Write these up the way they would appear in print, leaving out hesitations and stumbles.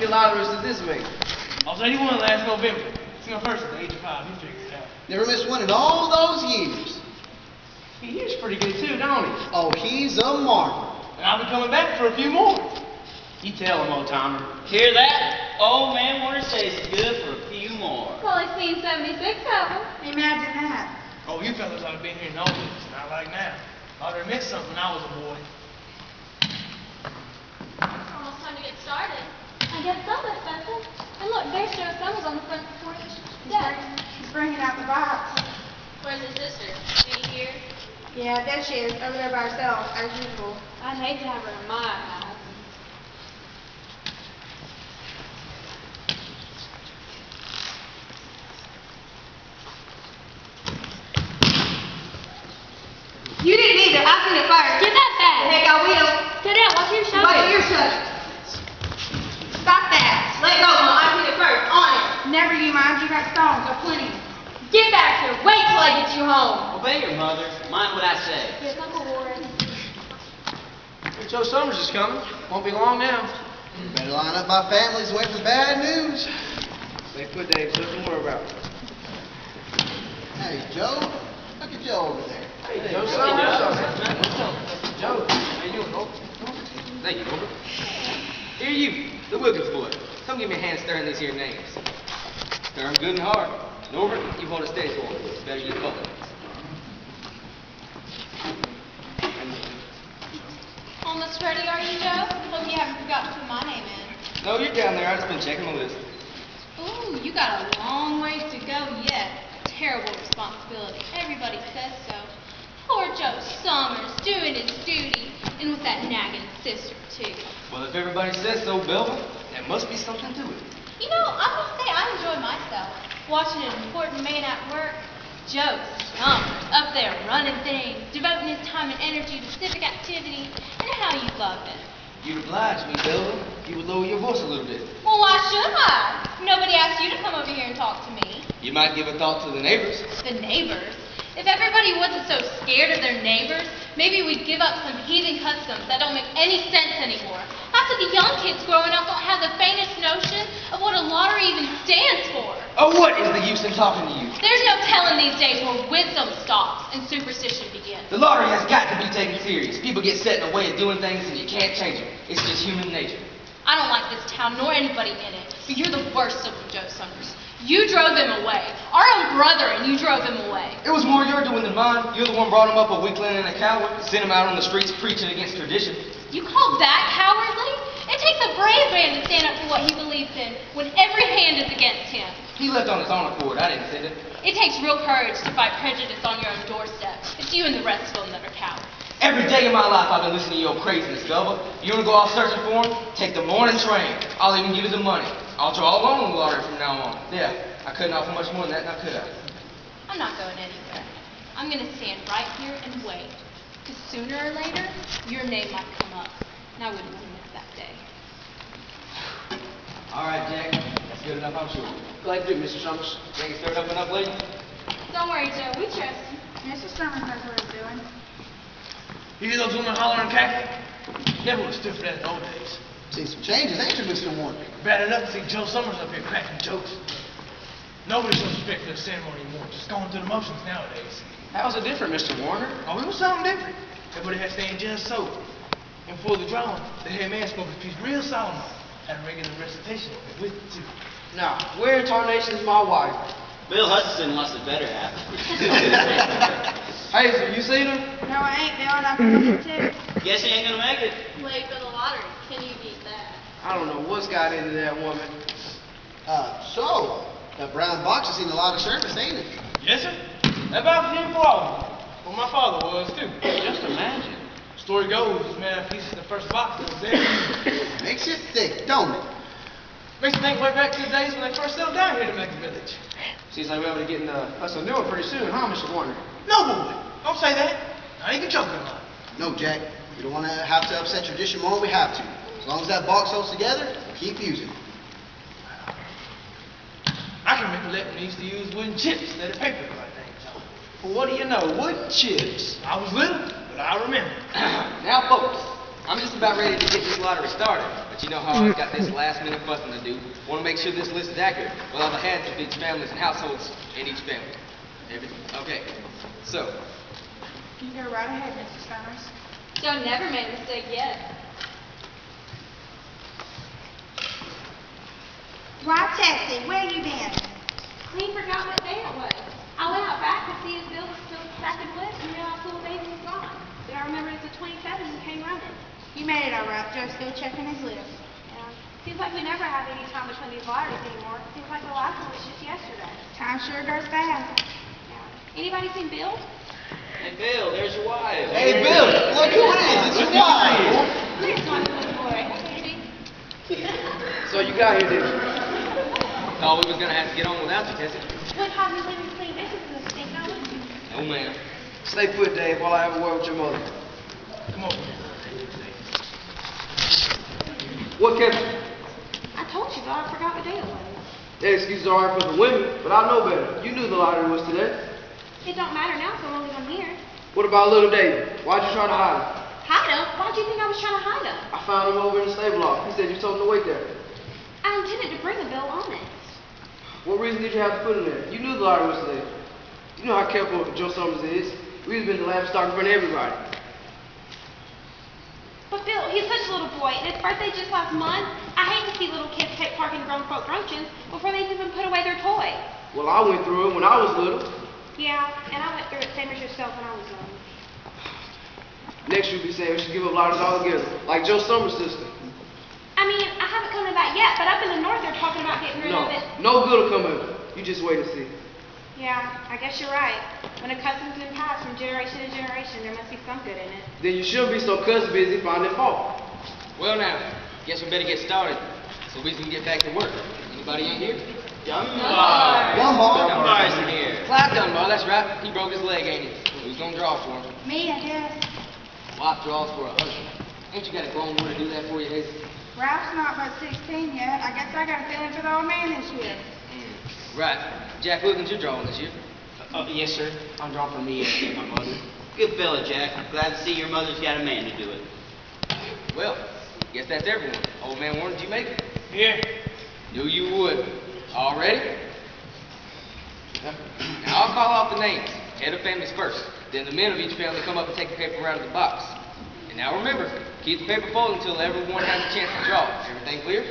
many lotteries does this make? I was 81 last November. It's my first at the age of 5. You figured it out. Never missed one in all those years. He hears pretty good too, don't he? Oh, he's a marvel. And I'll be coming back for a few more. You tell him, old timer. Hear that? Old man Warner says it's good for a few more. Well, he's seen 76 of them. Imagine that. Oh, you fellas ought to be here in those days, not like now. I ought to have missed something when I was a boy. It's almost time to get started. I guess so, Miss Benson. And look, there's Joe Summers on the front porch steps. He's bringing out the box. Where's his sister? She here? Yeah, there she is, over there by herself, as usual. I'd hate to have her in my house. You didn't either. I seen it first. Get that back! Heck, I will. Get out! Watch your shoulder! Watch your shoulder. Stop that. Let go, Mom. I seen it first. On it. Never you mind. You got stones or plenty. Get back here! Wait till I get you home! Obey your mother. Mind what I say. Yes, Uncle Warren. Hey, Joe Summers is coming. Won't be long now. Better line up my families and wait for bad news. Stay put, Dave. Nothing to worry about. Hey, Joe. Look at Joe over there. Hey, Joe Summers. Joe, how you doing, Norbert? Thank you, Norbert. Here you, the Wilkins boy. Come give me a hand stirring these here names. Stir 'em good and hard. Norbert, you hold a steady for 'em. It's better you both. Almost ready, are you, Joe? Hope you haven't forgotten to put my name in. No, you're down there. I've just been checking my list. Ooh, you got a long ways to go yet. Terrible responsibility. Everybody says so. Poor Joe Summers, doing his duty, and with that nagging sister, too. Well, if everybody says so, Belva, there must be something to it. You know, I must say I enjoy myself. Watching an important man at work. Joe Summers, up there running things, devoting his time and energy to civic activity, and how you love it. You'd oblige me, Belva. You would lower your voice a little bit. Well, why should I? Nobody asked you to come over here and talk to me. You might give a thought to the neighbors. The neighbors? If everybody wasn't so scared of their neighbors, maybe we'd give up some heathen customs that don't make any sense anymore. Half of the young kids growing up don't have the faintest notion of what a lottery even stands for. Oh, what is the use in talking to you? There's no telling these days where wisdom stops and superstition begins. The lottery has got to be taken serious. People get set in a way of doing things and you can't change it. It's just human nature. I don't like this town nor anybody in it, but you're the worst of them, Joe Summers. You drove him away. Our own brother, and you drove him away. It was more your doing than mine. You're the one brought him up a weakling and a coward, sent him out on the streets preaching against tradition. You call that cowardly? It takes a brave man to stand up for what he believes in when every hand is against him. He left on his own accord. I didn't send him. It takes real courage to fight prejudice on your own doorstep. It's you and the rest of them that are cowards. Every day of my life I've been listening to your craziness, Belva. You want to go off searching for him? Take the morning train. I'll even give you the money. I'll draw alone on the lottery from now on. Yeah, I couldn't offer much more than that, now could I? I'm not going anywhere. I'm going to stand right here and wait. Because sooner or later, your name might come up. And I wouldn't want to miss that day. All right, Jack. That's good enough, I'm sure. Glad to do, Mr. Summers. Think it's stirred up enough, lady? Don't worry, Joe. We trust you. Mr. Summers knows what he's doing. You hear those women hollering cackling? Never would have stood for that in the old days. Seen some changes, ain't you, Mr. Warner? Bad enough to see Joe Summers up here cracking jokes. Nobody shows respect for the ceremony anymore. Just going through the motions nowadays. How's it different, Mr. Warner? Oh, it was something different. Everybody had to stay just so. And for the drawing, the head man spoke his piece real solemn. Had a regular recitation with it, too. Now, where in tarnation is my wife? Bill Hutchinson wants it better half. Hazel, you seen her? No, I ain't, Bill, and I've been looking too. Guess he ain't gonna make it. Late for the lottery. Can you beat that? I don't know what's got into that woman. So, that brown box has seen a lot of service, ain't it? Yes, sir. That box was here for all of them. Well, my father was, too. Just imagine. Story goes, this man piece in the first box that was there. Makes you thick, don't it? Makes you think way back to the days when they first settled down here to Mecca Village. Seems like we're going to be getting us a new one pretty soon, huh, Mr. Warner? No, boy. Don't say that. I ain't joking about it. No, Jack. We don't want to have to upset tradition more than we have to. As long as that box holds together, keep using it. I can recollect when they used to use wooden chips instead of paper to write things on. Well, what do you know? Wooden chips. I was little, but I remember. Now, folks, I'm just about ready to get this lottery started, but you know how I've got this last-minute fussing to do. Want to make sure this list is accurate with all the heads of each families and households in each family. Okay, so, You go right ahead, Mr. Summers. Joe never made a mistake yet. Why, Tessie, where you been? He forgot what day it was. I went out back to see his bill was still stacking wood and realized little baby was gone. But I remember it was the 27th and came running. You made it all right. Joe's still checking his list. Yeah. Seems like we never have any time between these lotteries anymore. Seems like the last one was just yesterday. Time sure goes fast. Yeah. Anybody seen Bill? Hey, Bill, there's your wife. Hey, Bill, look who it is. It's your wife. Here's my little boy. Baby. So you got here, didn't you? thought we was gonna have to get on without you, Tessie. What have you leaving clean dishes in the sink now? Oh, man. Stay put, Dave, while I have a word with your mother. Come on. What kept you? I told you, but I forgot what day it was. That excuse is all right for the women, but I know better. You knew the lottery was today. It don't matter now, so long as I'm here. What about little David? Why'd you try to hide him? Hide him? Why'd you think I was trying to hide him? I found him over in the stable loft. He said you told him to wait there. I intended to bring a bill on it. What reason did you have to put him there? You knew the lottery was today. You know how careful Joe Summers is. We've been to laugh stock in front of everybody. But Bill, he's such a little boy, and his birthday just last month. I hate to see little kids take part in grown folk functions before they've even put away their toy. Well, I went through it when I was little. Yeah, and I went through it same as yourself when I was young. Next you'll be saying we should give up lotteries altogether, like Joe Summers' sister. I mean, I haven't come to that yet, but up in the north they're talking about getting rid No, of it. no good will come of it. You just wait and see. Yeah, I guess you're right. When a custom's been passed from generation to generation, there must be some good in it. Then you shouldn't be so cuss busy finding fault. Well, now, guess we better get started so we can get back to work. Anybody in here? Dunbar. Dunbar's in here. Clive Dunbar, that's right. He broke his leg, ain't he? Who's gonna draw for him? Me, I guess. Wife draws for a husband. Ain't you got a grown woman to do that for you, Hazel? Ralph's not but 16 yet. I guess I got a feeling for the old man this year. Right. Jack Wilkins, you're drawing this year. Yes, sir. I'm drawing for me and my mother. Good fella, Jack. Glad to see your mother's got a man to do it. Well, guess that's everyone. Old man Warren, did you make it? Here. Knew you would. All ready? Now I'll call off the names. Head of families first. Then the men of each family come up and take the paper around to the box. And now remember, keep the paper folded until everyone has a chance to draw. Everything clear?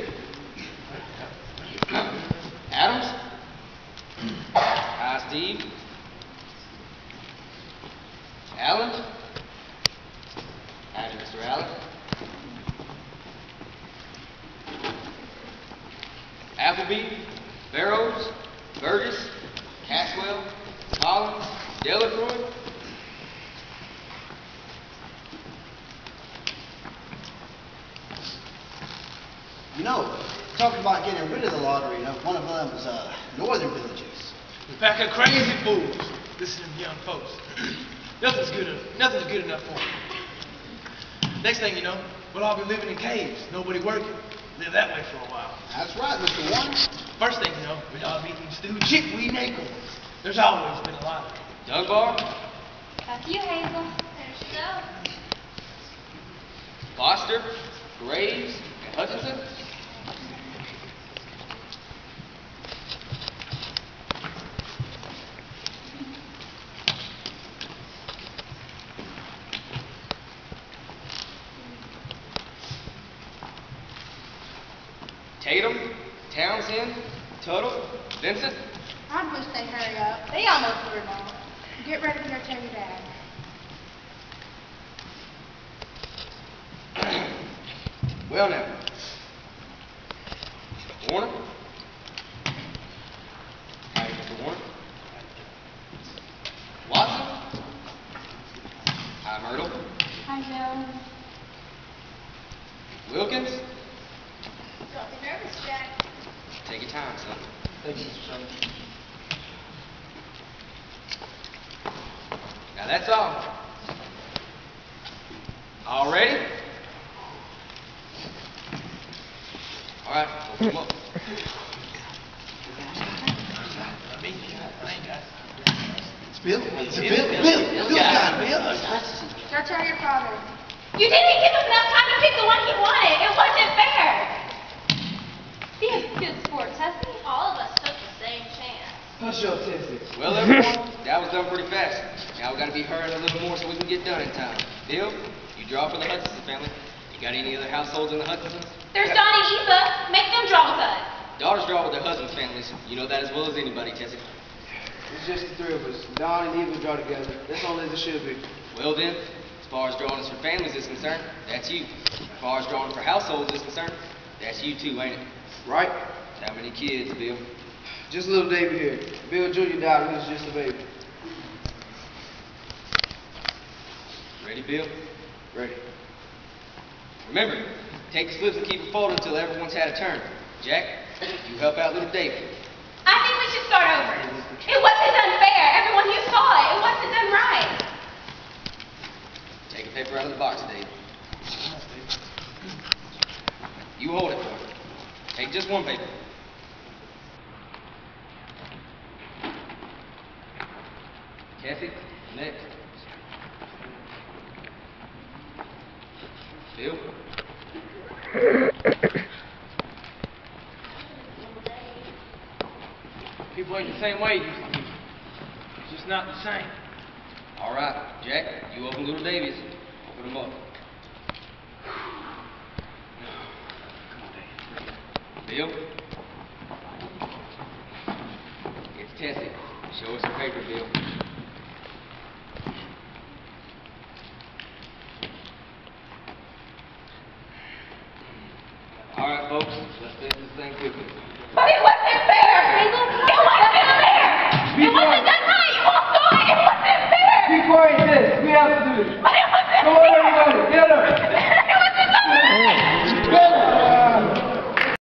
Adams? Hi, Steve. Allen? Howdy, Mr. Allen. Appleby, Barrows, Burgess, Caswell, Collins, Delacroix. You know, talking about getting rid of the lottery, one of them was northern villages. Pack of crazy fools. Listen to them young folks. Nothing's good enough for them. Next thing you know, we'll all be living in caves, nobody working. Live that way for a while. That's right, Mr. Warren. First thing you know, we'll all be eating stewed chickweed and acorns. There's always been a lot of them. Dunbar, That's you, Hazel. There's Joe. Foster, Graves, and Hutchinson. Tatum, Townsend, Tuttle, Vincent. I wish they'd hurry up. They almost were all. Get ready to go tell your dad. Well now. Warner. Howdy, Mr. Warner. Watson. Hi, Myrtle. Hi, Joe. Wilkins. Don't be nervous, Jack. Take your time, son. Thank you, Mr. Summers. Now that's all. All ready? All right, open them up. It's Bill. It's Bill. Bill got it, Bill. Go tell your father. You didn't give him enough time to pick the one he wanted. It wasn't fair. Be a good sport, Tessie. All of us took the same chance. Hush up, Tessie. Well, everyone, that was done pretty fast. Now we gotta be hurrying a little more so we can get done in time. Bill, you draw for the Hutchinson family. You got any other households in the Hutchinsons? There's Donnie and Eva. Make them draw with us. Daughters draw with their husbands' families. You know that as well as anybody, Tessie. It's just the three of us. Don and Eva draw together. That's all as it should be. Well then, as far as drawing for families is concerned, that's you. As far as drawing for households is concerned, that's you too, ain't it? Right? How many kids, Bill? Just little David here. Bill Jr. died when he was just a baby. Ready, Bill? Ready. Remember, take the slips and keep it folded until everyone's had a turn. Jack, you help out little David. I think we should start over. It wasn't unfair. Everyone, you saw it. It wasn't done right. Take a paper out of the box, Dave. You hold it for me. Take just one paper. Kathy, next. Bill? People ain't the same way it used to be. It's just not the same. All right, Jack, you open little Davies. Open them up. Bill? It's Tessie. Show us her paper, Bill.